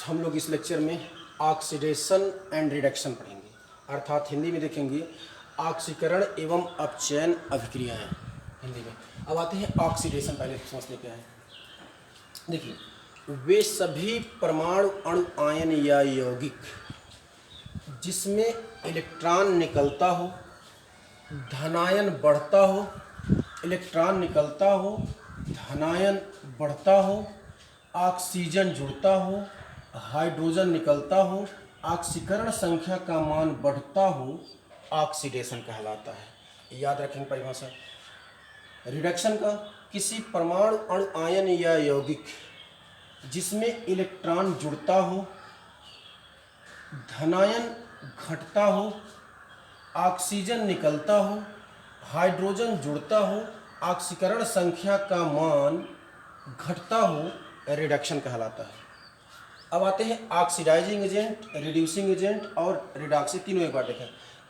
हम लोग इस लेक्चर में ऑक्सीडेशन एंड रिडक्शन पढ़ेंगे, अर्थात हिंदी में देखेंगे ऑक्सीकरण एवं अपचयन अभिक्रियाएं हिंदी में। अब आते हैं ऑक्सीडेशन, पहले समझते क्या है। देखिए, वे सभी परमाणु अणु आयन या यौगिक जिसमें इलेक्ट्रॉन निकलता हो, धनायन बढ़ता हो, इलेक्ट्रॉन निकलता हो, धनायन बढ़ता हो, ऑक्सीजन जुड़ता हो, हाइड्रोजन निकलता हो, ऑक्सीकरण संख्या का मान बढ़ता हो, ऑक्सीडेशन कहलाता है। याद रखेंगे परिभाषा। रिडक्शन का, किसी परमाणु अणु आयन या यौगिक जिसमें इलेक्ट्रॉन जुड़ता हो, धनायन घटता हो, ऑक्सीजन निकलता हो, हाइड्रोजन जुड़ता हो, ऑक्सीकरण संख्या का मान घटता हो, रिडक्शन कहलाता है। अब आते हैं ऑक्सीडाइजिंग एजेंट, रिड्यूसिंग एजेंट और रिडॉक्स, तीनों एक बार देखें।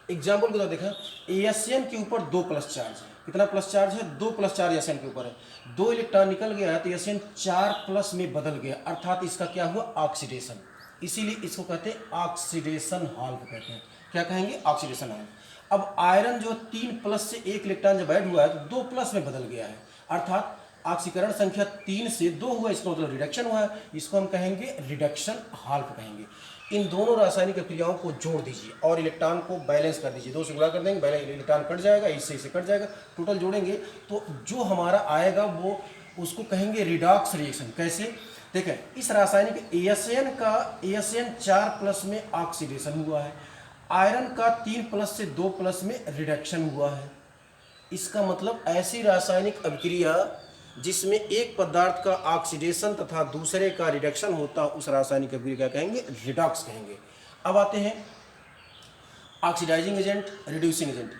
एग्जाम्पल के तौर देखा, एएसएन के ऊपर 2 प्लस चार्ज है। कितना प्लस चार्ज है? 2 प्लस चार्ज एएसएन के ऊपर है। 2 इलेक्ट्रॉन निकल गया है तो एएसएन 4 प्लस में बदल गया, अर्थात इसका क्या हुआ? ऑक्सीडेशन। इसीलिए इसको कहते हैं ऑक्सीडेशन हाल्फ कहते हैं। क्या कहेंगे? Oxidation half. अब आयरन जो 3 प्लस से 1 इलेक्ट्रॉन जब ऐड हुआ है तो 2 प्लस में बदल गया है, अर्थात ऑक्सीकरण संख्या 3 से 2 हुआ, इसका मतलब रिडक्शन हुआ है। इसको हम कहेंगे रिडक्शन हाल्फ कहेंगे। इन दोनों रासायनिक क्रियाओं को जोड़ दीजिए और इलेक्ट्रॉन को बैलेंस कर दीजिए। 2 से गुणा कर देंगे, इलेक्ट्रॉन कट जाएगा, इससे इसे कट जाएगा, टोटल जोड़ेंगे तो जो हमारा आएगा वो उसको कहेंगे रिडॉक्स रिएक्शन। कैसे? देखें, इस रासायनिक एएसएन 4 प्लस में ऑक्सीडेशन हुआ है, आयरन का 3 प्लस से 2 प्लस में रिडक्शन हुआ है। इसका मतलब ऐसी रासायनिक अभिक्रिया जिसमें एक पदार्थ का ऑक्सीडेशन तथा दूसरे का रिडक्शन होता, उस रासायनिक अभिक्रिया कहेंगे रिडॉक्स कहेंगे। अब आते हैं ऑक्सीडाइजिंग एजेंट, रिड्यूसिंग एजेंट।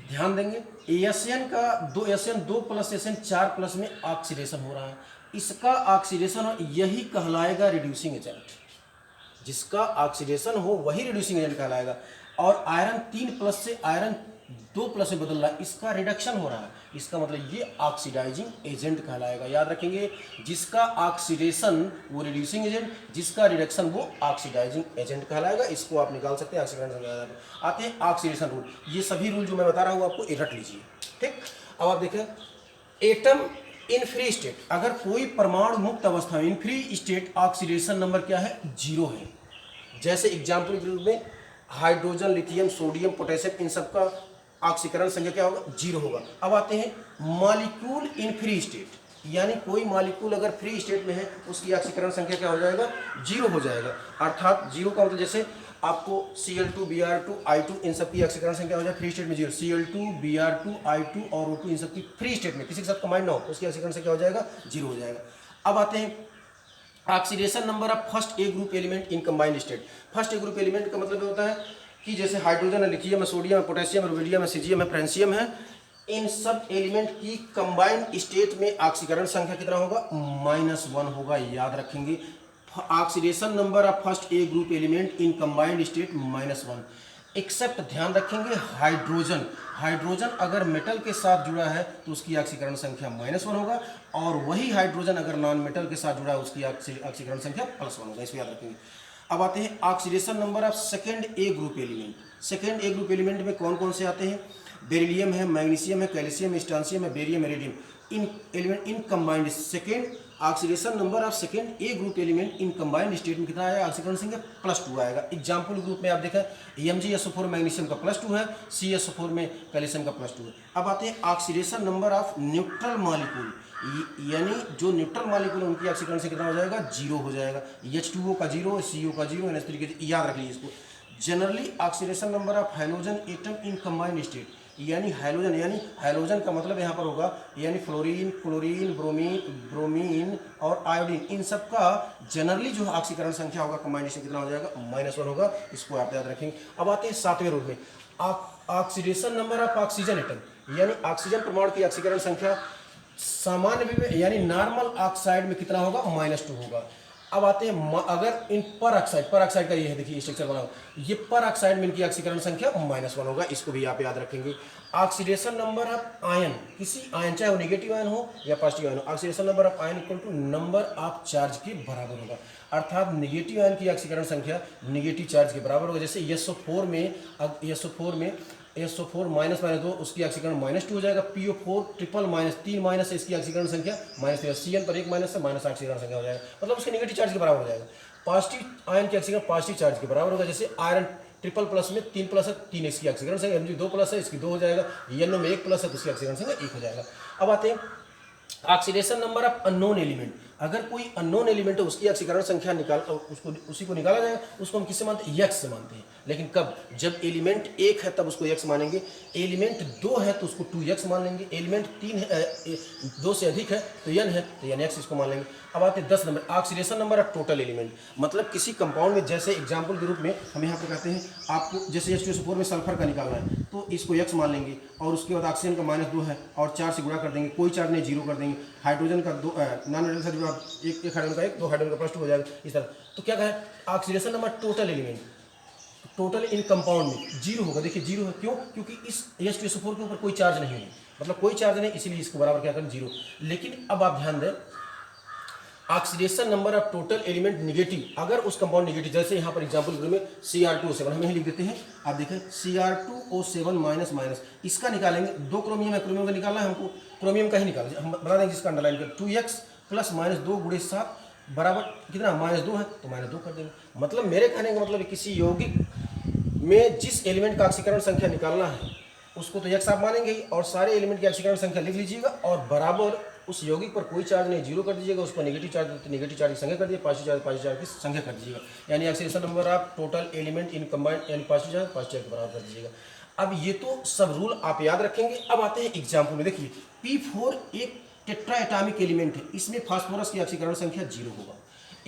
ध्यान देंगे, एएसएन 2 प्लस एएसएन 4 प्लस में ऑक्सीडेशन हो रहा है, इसका ऑक्सीडेशन यही कहलाएगा रिड्यूसिंग एजेंट। जिसका ऑक्सीडेशन हो वही रिड्यूसिंग एजेंट कहलाएगा। और आयरन 3 प्लस से आयरन 2 प्लस में बदल रहा है, इसका रिडक्शन हो रहा है, इसका मतलब ये ऑक्सीडाइजिंग एजेंट कहलाएगा। याद रखेंगे, जिसका ऑक्सीडेशन वो रिड्यूसिंग एजेंट, जिसका रिडक्शन वो ऑक्सीडाइजिंग एजेंट कहलाएगा। इसको आप निकाल सकते हैं ऑक्सीकरण संख्या। आते हैं ऑक्सीडेशन रूल। ये सभी रूल जो मैं बता रहा हूँ आपको रट लीजिए, ठीक। अब आप देखें, एटम इन फ्री स्टेट, अगर कोई परमाणु मुक्त अवस्था में in free state, oxidation number क्या है? 0 है। जैसे एग्जाम्पल के रूप में हाइड्रोजन, लिथियम, सोडियम, पोटेशियम, इन सब का ऑक्सीकरण संख्या क्या होगा? 0 होगा। अब आते हैं मॉलिक्यूल इन फ्री स्टेट, यानी कोई मॉलिक्यूल अगर फ्री स्टेट में है उसकी ऑक्सीकरण संख्या क्या हो जाएगा? 0 हो जाएगा। अर्थात 0 का मतलब जैसे आपको Cl2, Br2, I2 इन सब की ऑक्सीकरण संख्या हो जाए फ्री स्टेट में 0। Cl2, Br2, I2 और O2 इन सब की फ्री स्टेट में किसी के साथ कंबाइन ना हो, उसकी ऑक्सीकरण संख्या हो जाएगा 0 हो जाएगा। अब आते हैं oxidation number of first A group element in combined state. First A group element का मतलब होता है कि जैसे हाइड्रोजन है, लिथियम है, सोडियम है, पोटेशियम है, रुबिडियम है, सीजियम है, फ्रांसियम है, इन सब एलिमेंट की कंबाइंड स्टेट में ऑक्सीकरण संख्या कितना होगा? -1 होगा। याद रखेंगे, oxidation number of first A group element in combined state -1, except, ध्यान रखेंगे, हाइड्रोजन। हाइड्रोजन अगर मेटल के साथ जुड़ा है तो उसकी ऑक्सीकरण संख्या -1 होगा, और वही हाइड्रोजन अगर नॉन मेटल के साथ जुड़ा है उसकी ऑक्सीकरण संख्या +1 होगा। इसको याद रखेंगे। अब आते हैं oxidation number of second A group element. Second A group element में कौन कौन से आते हैं? बेरिलियम है, मैग्नीशियम है, कैल्शियम है, स्ट्रांसियम है, barium, iridium. In element in combined second oxidation number of second A group element in combined state में कितना आएगा? ऑक्सीकरण संख्या +2 आएगा। एग्जाम्पल ग्रुप में आप देखा MgSO4 मैग्नीशियम का +2 है, CSO4 में कैल्शियम का +2 है। अब आते हैं oxidation number of neutral molecule, यानी जो न्यूट्रल मॉलिक्यूल है उनकी ऑक्सीकरण से कितना हो जाएगा? 0 हो जाएगा। H2O का 0, CO का 0, NH3 का 0, याद रख लीजिए इसको। Generally oxidation number of halogen atom in combined state, यानी हैलोजन का मतलब यहाँ पर होगा यानी फ्लोरीन, क्लोरीन, ब्रोमीन और आयोडीन, इन सब का जनरली जो ऑक्सीकरण संख्या होगा कंबाइंड स्टेट कितना हो जाएगा? -1 होगा। इसको आप याद रखेंगे। अब आते हैं 7वें रूल में, oxidation number of oxygen atom, यानी ऑक्सीजन परमाणु की ऑक्सीकरण संख्या सामान्य में यानी नॉर्मल ऑक्साइड में कितना होगा? -2 होगा। अब आते हैं अगर इन पर ऑक्साइड का ये है, देखिए स्ट्रक्चर बना हुआ, ये पर ऑक्साइड में इनकी ऑक्सीकरण संख्या -1 होगा, इसको भी आप याद रखेंगे। ऑक्सीडेशन नंबर ऑफ आयन, किसी आयन चाहे वो नेगेटिव आयन हो या पॉजिटिव आयन हो, oxidation number of ion equal to number of charge के बराबर होगा। अर्थात नेगेटिव आयन की ऑक्सीकरण संख्या नेगेटिव चार्ज के बराबर होगा। जैसे SO4 माइनस -2 उसकी ऑक्सीकरण -2 हो जाएगा। PO4 ट्रिपल -3 माइनस इसकी ऑक्सीकरण संख्या -3, CN पर 1 माइनस से माइनस ऑक्सीकरण संख्या हो जाएगा, मतलब उसके नेगेटिव चार्ज के बराबर हो जाएगा। पॉजिटिव आयन की ऑक्सीकरण पॉजिटिव चार्ज के बराबर होगा। जैसे आयरन ट्रिपल प्लस में 3 प्लस है, 3 इसकी ऑक्सीकरण संख्या, Mg 2 प्लस है, इसकी 2 हो जाएगा। NO में 1 प्लस है तो इसकी ऑक्सीकरण संख्या 1 हो जाएगा। अब आते हैं oxidation number of unknown element. अगर कोई अननोन एलिमेंट है उसकी ऑक्सीकरण संख्या उसी को निकाला जाएगा, उसको हम किससे मानते हैं? x से मानते हैं। लेकिन कब? जब एलिमेंट 1 है तब उसको x मानेंगे, एलिमेंट 2 है तो उसको 2x मान लेंगे, एलिमेंट 3 है 2 से अधिक है तो n है तो nx इसको मान लेंगे। अब आते हैं 10 number oxidation number of total element. मतलब किसी कंपाउंड में, जैसे एग्जाम्पल के रूप में हम यहाँ पर कहते हैं आपको, जैसे H2SO4 में सल्फर का निकालना है तो इसको x मान लेंगे, और उसके बाद ऑक्सीजन का -2 है और 4 से गुणा कर देंगे, कोई चार्ज नहीं, 0 कर देंगे। हाइड्रोजन का 2 नॉन हाइड्रोजन का जो आप एक हाइड्रोजन का 1, 2 हाइड्रोजन का +2 हो जाएगा इस तरह। तो क्या कहें? Oxidation number total element, total in compound में 0 होगा। देखिए 0 है, क्यों? क्योंकि इस H2SO4 के ऊपर कोई चार्ज नहीं है, मतलब कोई चार्ज नहीं, इसीलिए इसको बराबर क्या करें? 0। लेकिन अब आप ध्यान दें, oxidation number of total element negative, अगर उस कंपाउंड निगेटिव, जैसे यहाँ पर एग्जांपल के रूप में Cr2O7 हम यही लिख देते हैं। आप देखें Cr2O7 माइनस इसका निकालेंगे, 2 क्रोमियम है, क्रोमियम का निकालना है हमको, क्रोमियम का ही निकालेंगे, हम बता देंगे जिसका अंडरलाइन कर 2x प्लस -2 गुणे 7 बराबर कितना? -2 है तो -2 कर देंगे। मतलब मेरे कहने का मतलब किसी यौगिक में जिस एलिमेंट का ऑक्सीकरण संख्या निकालना है उसको तो x आप मानेंगे ही, और सारे एलिमेंट की ऑक्सीकरण संख्या लिख लीजिएगा, और बराबर उस यौगिक पर कोई चार्ज नहीं, 0 कर दीजिएगा, उस पर नेगेटिव चार्ज तो नेगेटिव चार्ज की संख्या कर दीजिए, पॉजिटिव चार्ज की संख्या कर दीजिएगा। यानी ऑक्सीडेशन नंबर आप टोटल एलिमेंट इन कंबाइंड यानी पॉजिटिव चार्ज के बराबर कर दीजिएगा। अब ये तो सब रूल आप याद रखेंगे। अब आते हैं एग्जाम्पल में। देखिए P4 एक टेट्रा एटॉमिक एलिमेंट है, इसमें फास्फोरस की ऑक्सीकरण संख्या 0 होगा।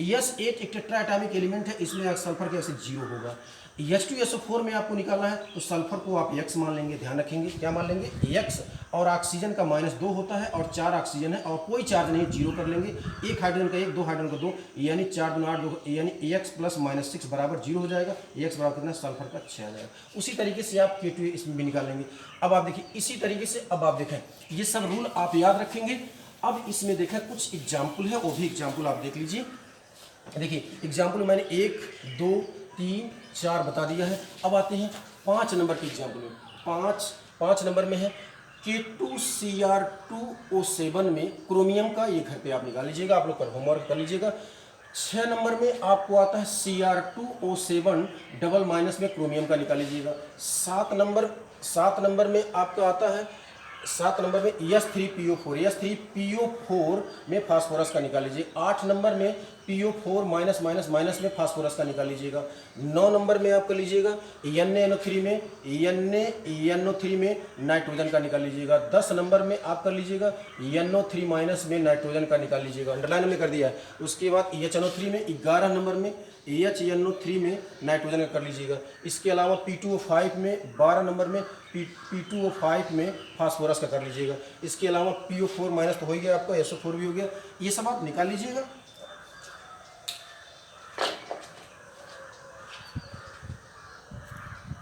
S8 एक टेट्रा एटॉमिक एलिमेंट है, इसमें सल्फर की ऑक्सीजन 0 होगा। H2SO4 में आपको निकालना है तो सल्फर को आप x मान लेंगे, ध्यान रखेंगे क्या मान लेंगे? x, और ऑक्सीजन का -2 होता है और 4 ऑक्सीजन है और कोई चार्ज नहीं, 0 कर लेंगे। एक हाइड्रोजन का 1, 2 हाइड्रोजन का 2, यानी 4 2 8 2, यानी Ax प्लस -6 बराबर 0 हो जाएगा। Ax बराबर कितना? सल्फर का 6 आ जाएगा। उसी तरीके से आप K2 इसमें भी निकाल लेंगे। अब आप देखिए इसी तरीके से, अब आप देखें ये सब रूल आप याद रखेंगे। अब इसमें देखें कुछ एग्जाम्पल है, वो भी एग्जाम्पल आप देख लीजिए। देखिए एग्जाम्पल मैंने 1 2 3 4 बता दिया है। अब आते हैं 5 नंबर के एग्जाम्पल में। 5 नंबर में है K2Cr2O7 में क्रोमियम का, ये घर पे आप निकाल लीजिएगा, आप लोग कर होमवर्क कर लीजिएगा। 6 नंबर में आपको आता है Cr2O7 डबल माइनस में क्रोमियम का निकाल लीजिएगा। 7 नंबर में आपका आता है, 7 नंबर में S3PO4 में फास्फोरस का निकाल लीजिए। 8 नंबर में PO4 माइनस में फास्फोरस का निकाल लीजिएगा। 9 नंबर में आप कर लीजिएगा NaNO3 में नाइट्रोजन का निकाल लीजिएगा। 10 नंबर में आप कर लीजिएगा NO3 माइनस में नाइट्रोजन का निकाल लीजिएगा, अंडरलाइन में कर दिया है। उसके बाद HNO3 में 11 नंबर में HNO3 में नाइट्रोजन का कर लीजिएगा। इसके अलावा P2O5 में 12 नंबर में P2O5 में फास्फोरस का कर लीजिएगा। इसके अलावा PO4 माइनस तो हो ही गया आपका, SO4 भी हो गया, ये सब आप निकाल लीजिएगा।